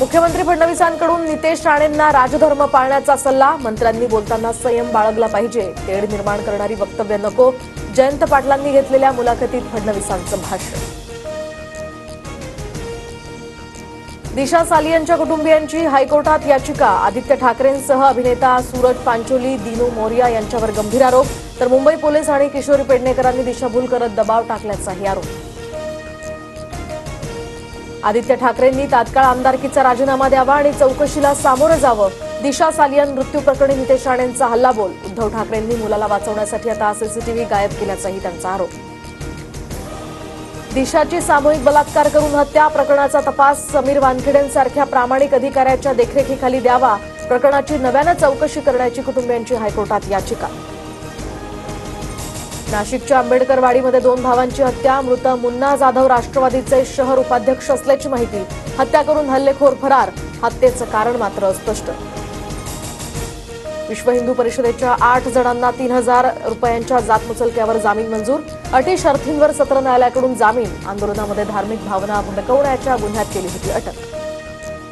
मुख्यमंत्री फडणवीसांकडून नितेश राणेंना राजधर्म पाळण्याचा सल्ला। मंत्र्यांनी बोलताना संयम बाळगला पाहिजे, तेढ निर्माण करणारी वक्तव्य नको। जयंत पाटलांनी घेतलेल्या मुलाखतीत फडणवीसांचं भाष्य। दिशा सालियनच्या कुटुंबियांची हायकोर्टात याचिका। आदित्य ठाकरेंसह अभिनेता सूरज पांचोली, दिनू मोरिया यांच्यावर गंभीर आरोप, तर मुंबई पोलीस आणि किशोरी पेडणेकरांनी दिशाभूल करत दबाव टाकल्याचाही आरोप। आदित्य ठाकरेंनी तात्काळ आमदारकीचा राजीनामा द्यावा आणि चौकशीला सामोरं जावं। दिशा सालियन मृत्यू प्रकरणी नितेश राणेंचा हल्लाबोल। उद्धव ठाकरेंनी मुलाला वाचवण्यासाठी आता सीसीटीव्ही गायब केल्याचाही त्यांचा आरोप। दिशाची सामूहिक बलात्कार करून हत्या प्रकरणाचा तपास समीर वानखेडेंसारख्या प्रामाणिक अधिकाऱ्याच्या देखरेखीखाली द्यावा। प्रकरणाची नव्यानं चौकशी करण्याची कुटुंबियांची हायकोर्टात याचिका। नाशिकच्या आंबेडकरवाडीमध्ये 2 भावांची हत्या। मृत मुन्ना जाधव राष्ट्रवादीचे शहर उपाध्यक्ष असल्याची माहिती। हत्या करून हल्लेखोर फरार। हत्येचं कारण मात्र अस्पष्ट। विश्व हिंदू परिषदेच्या 8 जणांना 3000 रुपयांच्या जातमुचलक्यावर जामीन मंजूर। अटी शर्थींवर सत्र न्यायालयाकडून जामीन। आंदोलनामध्ये धार्मिक भावना भडकवण्याच्या गुन्ह्यात केली होती अटक।